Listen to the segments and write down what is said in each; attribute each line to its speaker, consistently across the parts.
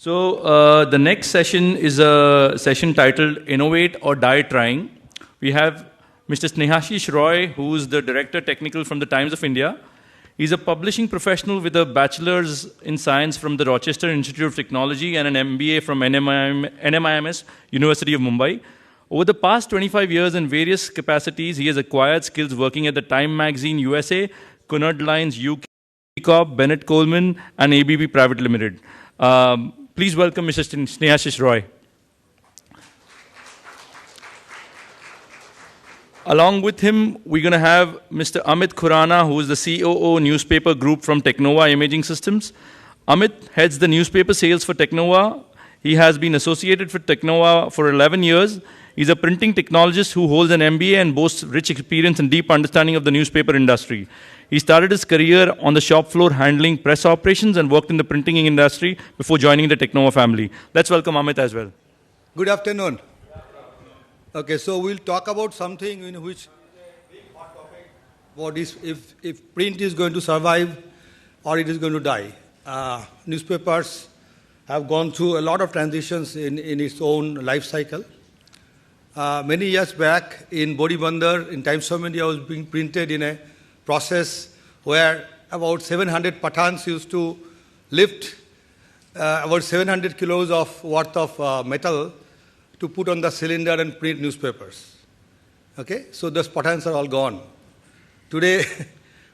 Speaker 1: The next session is a session titled Innovate or Die Trying. We have Mr. Snehasis Roy, who is the Director Technical from the Times of India. He's a publishing professional with a bachelor's in science from the Rochester Institute of Technology and an MBA from NMIMS, University of Mumbai. Over the past 25 years in various capacities, he has acquired skills working at the Time Magazine USA, Cunard Lines UK, Corp, Bennett Coleman, and ABB Private Limited. Please welcome Mr. Snehasis Roy. Along with him, we're going to have Mr. Amit Khurana, who is the COO newspaper group from TechNova Imaging Systems. Amit heads the newspaper sales for TechNova. He has been associated with TechNova for 11 years. He's a printing technologist who holds an MBA and boasts rich experience and deep understanding of the newspaper industry. He started his career on the shop floor handling press operations and worked in the printing industry before joining the TechNova family. Let's welcome Amit as well.
Speaker 2: Good afternoon. Okay, so we'll talk about something in which big hot topic. What is if print is going to survive or it is going to die? Newspapers have gone through a lot of transitions in its own life cycle. Many years back in Bodhibandar, in Times of India, was being printed in a process where about 700 Pathans used to lift about 700 kilos of worth of metal to put on the cylinder and print newspapers. Okay, so those Pathans are all gone. Today,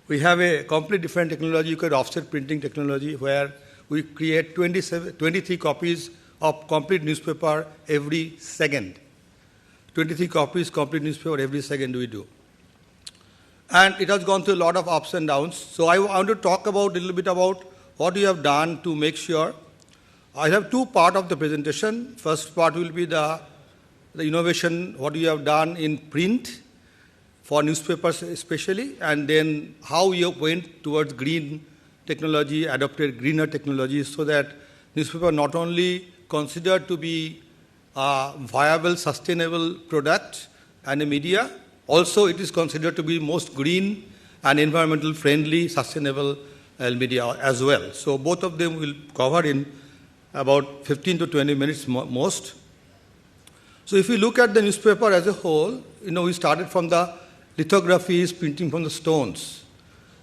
Speaker 2: we have a completely different technology, you could offset printing technology, where we create 23 copies of complete newspaper every second. 23 copies, complete newspaper every second we do. And it has gone through a lot of ups and downs. So I want to talk about a little bit about what we have done to make sure. I have two parts of the presentation. First part will be the innovation, what we have done in print for newspapers especially, and then how we went towards green technology, adopted greener technology, so that newspaper not only considered to be a viable, sustainable product and a media, also it is considered to be most green and environmental friendly, sustainable media as well. So both of them will cover in about 15 to 20 minutes most. So if you look at the newspaper as a whole, we started from the lithographies, printing from the stones.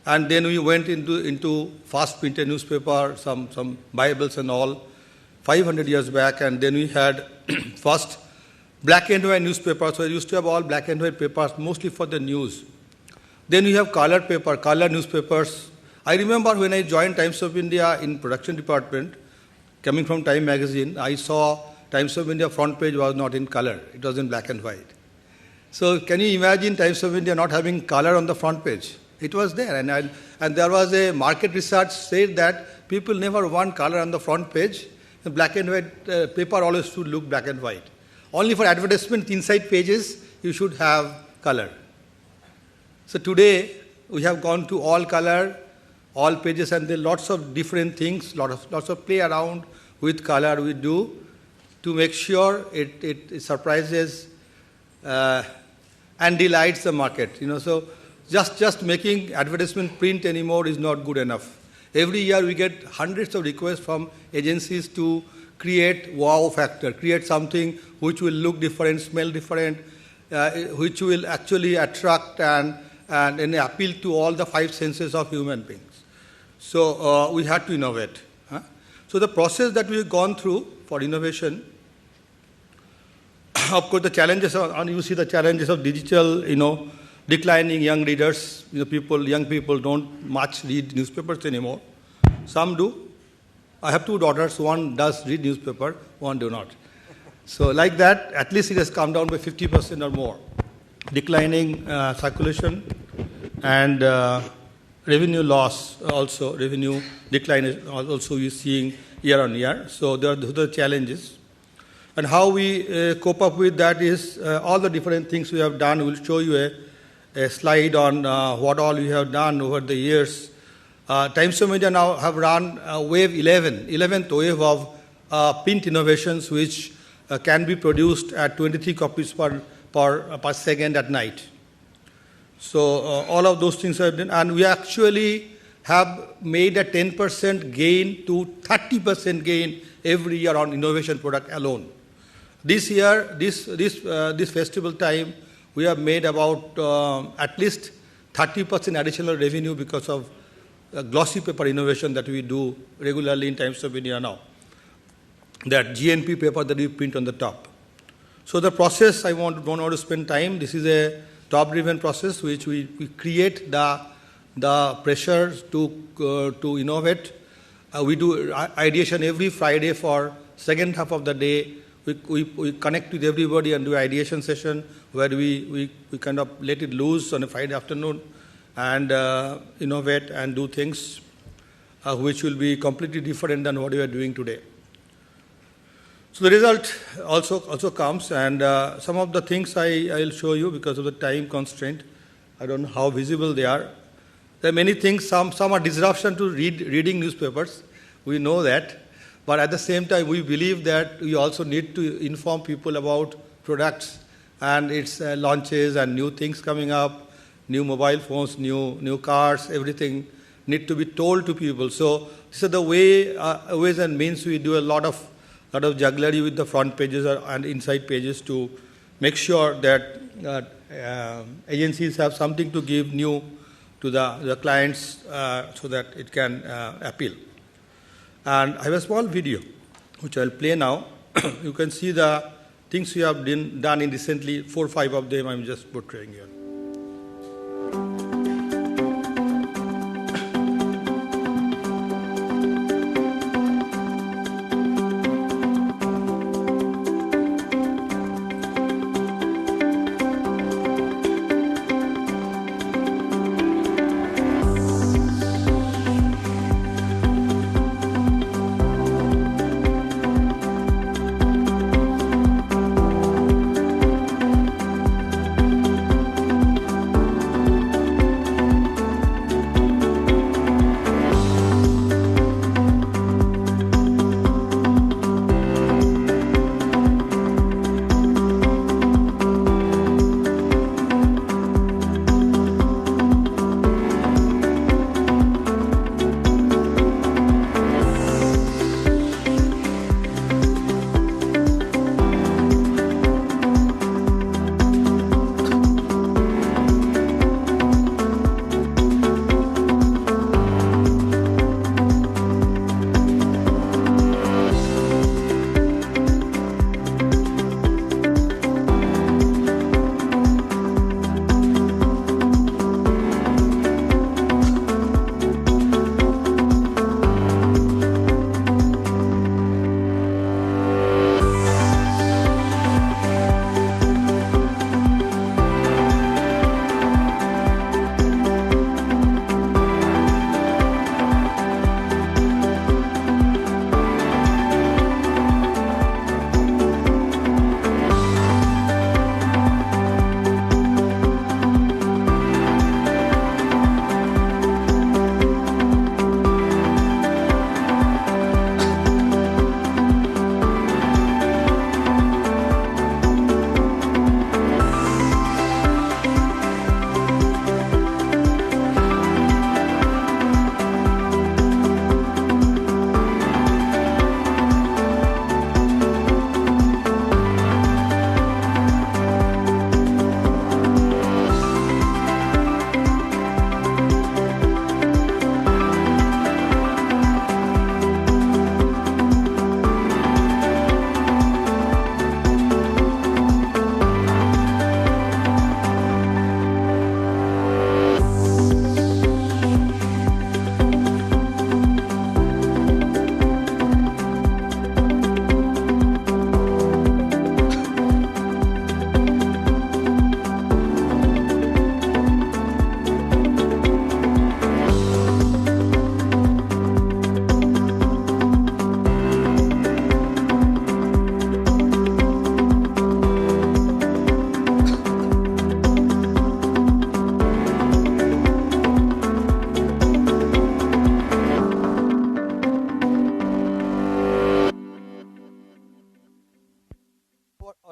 Speaker 2: And then we went into fast printed newspaper, some Bibles and all, 500 years back. And then we had first black and white newspapers. So I used to have all black and white papers, mostly for the news. Then we have color paper, color newspapers. I remember when I joined Times of India in production department, coming from Time magazine, I saw Times of India front page was not in color. It was in black and white. So can you imagine Times of India not having color on the front page? It was there. And there was a market research said that people never want color on the front page. The black and white paper always should look black and white. Only for advertisement inside pages, you should have color. So today, we have gone to all color, all pages, and there are lots of different things, lots of play around with color we do to make sure it surprises and delights the market. So just making advertisement print anymore is not good enough. Every year we get hundreds of requests from agencies to create wow factor, create something which will look different, smell different, which will actually attract and appeal to all the five senses of human beings. So we had to innovate. So the process that we've gone through for innovation, of course the challenges are, you see the challenges of digital, declining young readers, young people don't much read newspapers anymore. Some do. I have two daughters, one does read newspaper, one do not. So like that, at least it has come down by 50% or more. Declining circulation and revenue loss also, revenue decline is also we're seeing year on year. So there are the challenges. And how we cope up with that is all the different things we have done. We'll show you a slide on what all we have done over the years. Times of India now have run wave 11th wave of print innovations, which can be produced at 23 copies per second at night. So all of those things have been, and we actually have made a 10% gain to 30% gain every year on innovation product alone. This year, this festival time, we have made about at least 30% additional revenue because of glossy paper innovation that we do regularly in Times of India now. That GNP paper that we print on the top. So the process, I don't want to spend time. This is a top-driven process which we create the pressure to innovate. We do ideation every Friday for second half of the day. We connect with everybody and do ideation session where we kind of let it loose on a Friday afternoon and innovate and do things which will be completely different than what we are doing today. So the result also comes, and some of the things I'll show you because of the time constraint. I don't know how visible they are. There are many things. Some are disruption to reading newspapers. We know that. But at the same time, we believe that we also need to inform people about products and its launches and new things coming up, new mobile phones, new cars, everything need to be told to people. So this is the ways and means we do a lot of jugglery with the front pages and inside pages to make sure that agencies have something to give new to the clients so that it can appeal. And I have a small video which I'll play now. You can see the things we have done in recently, 4 or 5 of them I'm just portraying here.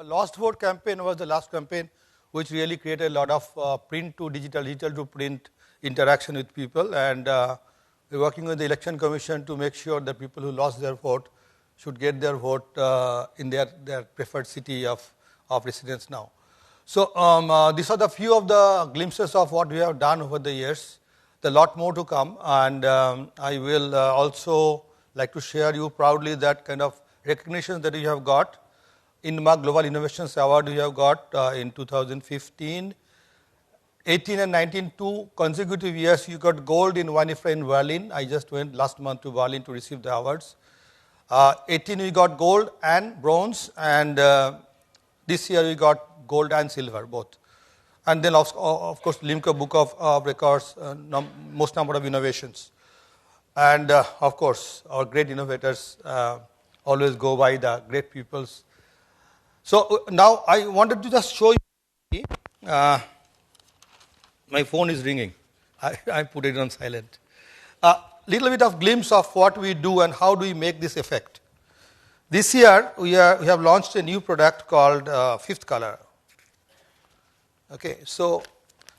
Speaker 2: Lost Vote campaign was the last campaign which really created a lot of print to digital, digital to print interaction with people. And We're working with the Election Commission to make sure that people who lost their vote should get their vote in their preferred city of residence now. So these are the few of the glimpses of what we have done over the years. There's a lot more to come, and I will also like to share you proudly that kind of recognition that we have got. INMA Global Innovations Award we have got in 2015. 18 and 19, 2 consecutive years, you got gold in WANIFRA in Berlin. I just went last month to Berlin to receive the awards. 18 we got gold and bronze, and this year we got gold and silver both. And then of course Limca Book of Records, most number of innovations. And of course our great innovators always go by the great peoples. So now I wanted to just show you, my phone is ringing. I put it on silent. Little bit of glimpse of what we do and how do we make this effect. This year we have launched a new product called Fifth Color. Okay, so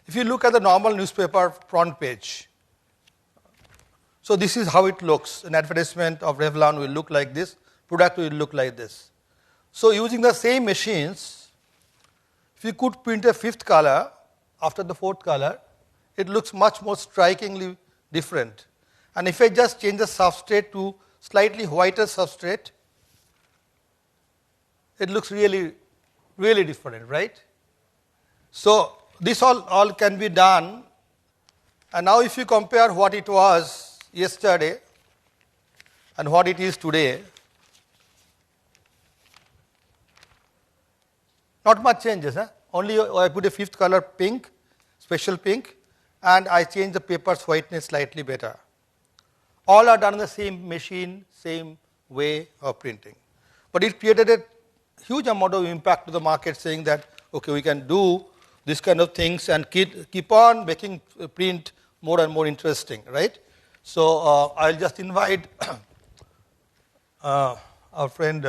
Speaker 2: if you look at the normal newspaper front page, so this is how it looks. An advertisement of Revlon will look like this, product will look like this. So using the same machines, if you could print a fifth color after the fourth color, it looks much more strikingly different. And if I just change the substrate to slightly whiter substrate, it looks really, really different, right? So this all can be done. And now if you compare what it was yesterday and what it is today, not much changes. Only I put a fifth color pink, special pink, and I change the paper's whiteness slightly better. All are done in the same machine, same way of printing. But it created a huge amount of impact to the market, saying that, okay, we can do this kind of things and keep on making print more and more interesting, right? So I'll just invite our friend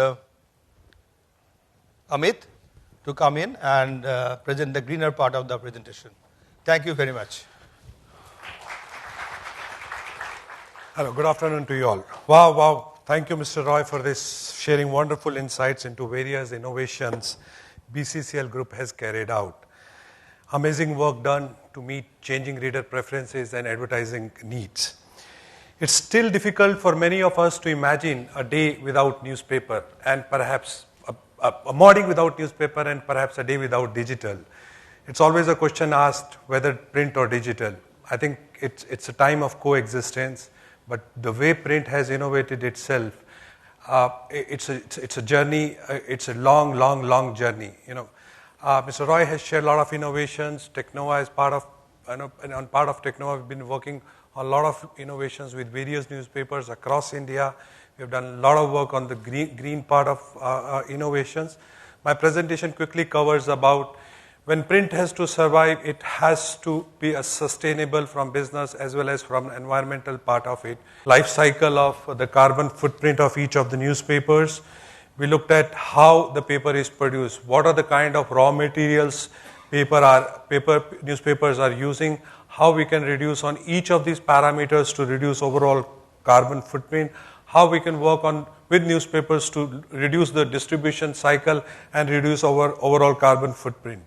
Speaker 2: Amit to come in and present the greener part of the presentation. Thank you very much.
Speaker 3: Hello, good afternoon to you all. Wow. Thank you, Mr. Roy, for this sharing wonderful insights into various innovations BCCL Group has carried out. Amazing work done to meet changing reader preferences and advertising needs. It's still difficult for many of us to imagine a day without newspaper and perhaps a morning without newspaper and perhaps a day without digital. It's always a question asked whether print or digital. I think it's a time of coexistence, but the way print has innovated itself, it's a journey. It's a long journey. Mr. Roy has shared a lot of innovations. TechNova is part of, and on part of TechNova, we've been working on a lot of innovations with various newspapers across India. We've done a lot of work on the green part of innovations. My presentation quickly covers about when print has to survive, it has to be as sustainable from business as well as from environmental part of it. Life cycle of the carbon footprint of each of the newspapers. We looked at how the paper is produced. What are the kind of raw materials newspapers are using? How we can reduce on each of these parameters to reduce overall carbon footprint. How we can work on with newspapers to reduce the distribution cycle and reduce our overall carbon footprint.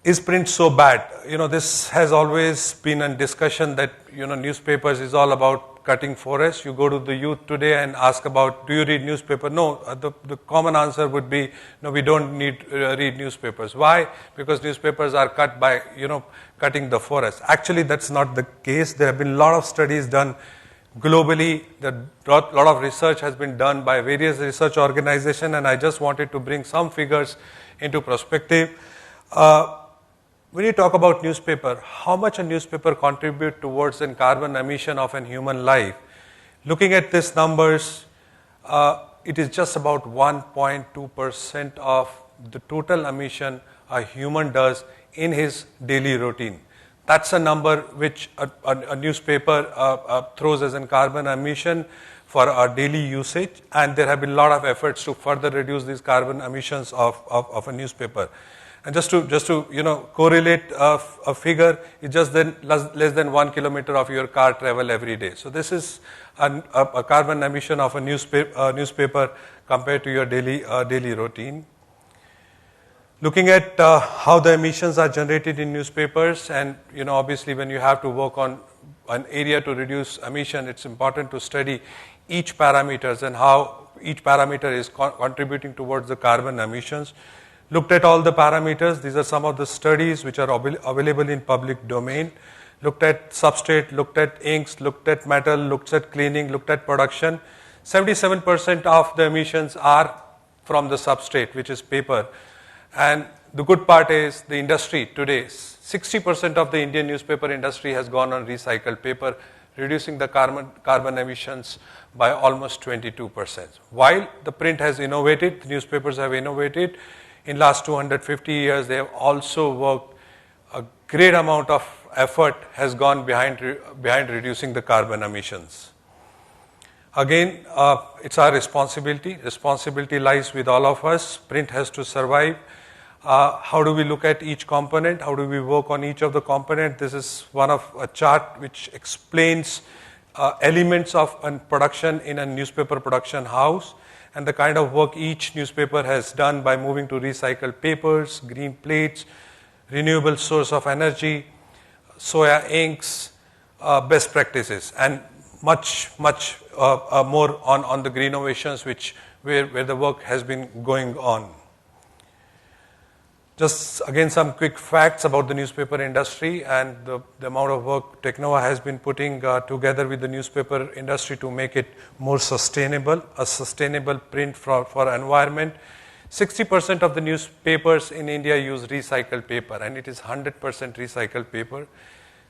Speaker 3: Is print so bad? This has always been a discussion that, newspapers is all about cutting forests. You go to the youth today and ask about, do you read newspaper? No, the common answer would be, no, we don't need read newspapers. Why? Because newspapers are cut by, cutting the forest. Actually, that's not the case. There have been a lot of studies done globally. A lot of research has been done by various research organizations, and I just wanted to bring some figures into perspective. When you talk about newspaper, how much a newspaper contribute towards the carbon emission of a human life? Looking at these numbers, it is just about 1.2% of the total emission a human does in his daily routine. That's a number which a newspaper throws as a carbon emission for our daily usage, and there have been a lot of efforts to further reduce these carbon emissions of a newspaper. And just to correlate a figure, it's just then less than 1 kilometer of your car travel every day. So this is a carbon emission of a newspaper compared to your daily routine. Looking at how the emissions are generated in newspapers, and obviously when you have to work on an area to reduce emission, it's important to study each parameters and how each parameter is contributing towards the carbon emissions. Looked at all the parameters. These are some of the studies which are available in public domain. Looked at substrate, looked at inks, looked at metal, looked at cleaning, looked at production. 77% of the emissions are from the substrate, which is paper. And the good part is the industry today, 60% of the Indian newspaper industry has gone on recycled paper, reducing the carbon emissions by almost 22%. While the print has innovated, the newspapers have innovated, in last 250 years, they have also worked. A great amount of effort has gone behind reducing the carbon emissions. Again, it's our responsibility. Responsibility lies with all of us. Print has to survive. How do we look at each component? How do we work on each of the components? This is one of a chart which explains elements of production in a newspaper production house, and the kind of work each newspaper has done by moving to recycled papers, green plates, renewable source of energy, soya inks, best practices, and much more on the green innovations where the work has been going on. Just again some quick facts about the newspaper industry and the amount of work TechNova has been putting together with the newspaper industry to make it more sustainable, a sustainable print for environment. 60% of the newspapers in India use recycled paper, and it is 100% recycled paper.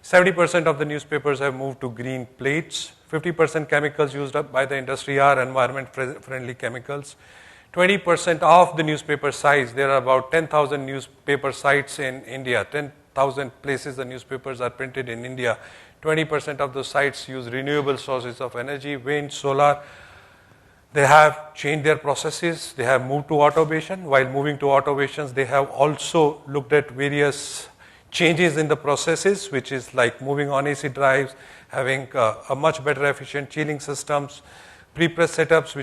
Speaker 3: 70% of the newspapers have moved to green plates. 50% chemicals used up by the industry are environment-friendly chemicals. 20% of the newspaper sites, there are about 10,000 newspaper sites in India, 10,000 places the newspapers are printed in India. 20% of those sites use renewable sources of energy, wind, solar. They have changed their processes, they have moved to automation. While moving to automations, they have also looked at various changes in the processes, which is like moving on AC drives, having a much better efficient chilling systems, pre-press setups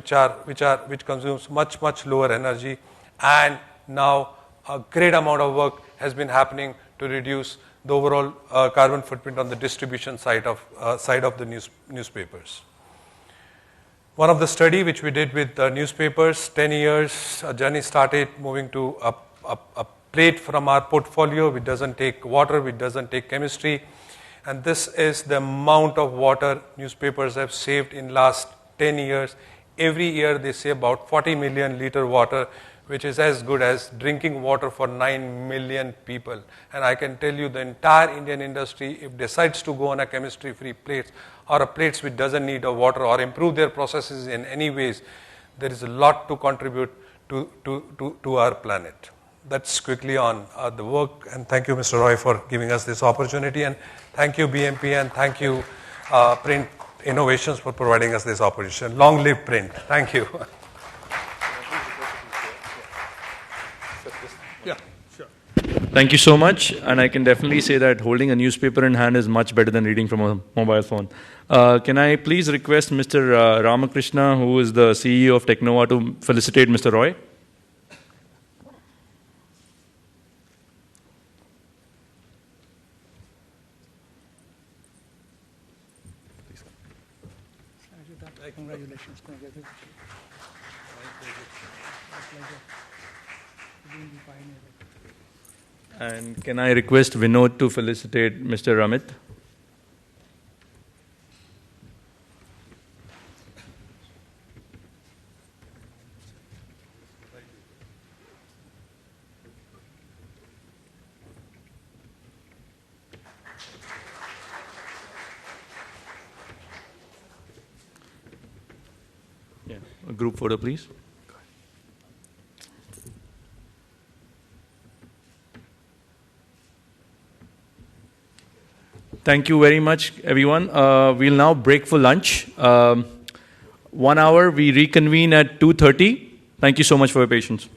Speaker 3: which consumes much lower energy, and now a great amount of work has been happening to reduce the overall carbon footprint on the distribution side of the newspapers. One of the study which we did with newspapers, 10 years, a journey started moving to a plate from our portfolio which doesn't take water, which doesn't take chemistry, and this is the amount of water newspapers have saved in last 10 years. Every year they save about 40 million liter water, which is as good as drinking water for 9 million people. And I can tell you the entire Indian industry, if decides to go on a chemistry-free plates or a plates which doesn't need a water or improve their processes in any ways, there is a lot to contribute to our planet. That's quickly on the work, and thank you, Mr. Roy, for giving us this opportunity, and thank you, BMP, and thank you, Print Innovations, for providing us this opportunity. Long live print. Thank you.
Speaker 2: Yeah, sure.
Speaker 1: Thank you so much, and I can definitely say that holding a newspaper in hand is much better than reading from a mobile phone. Can I please request Mr. Ramakrishna, who is the CEO of TechNova, to felicitate Mr. Roy?
Speaker 2: Congratulations.
Speaker 1: And can I request Vinod to felicitate Mr. Amit? Yeah, a group photo, please. Thank you very much, everyone. We'll now break for lunch. 1 hour, we reconvene at 2:30. Thank you so much for your patience.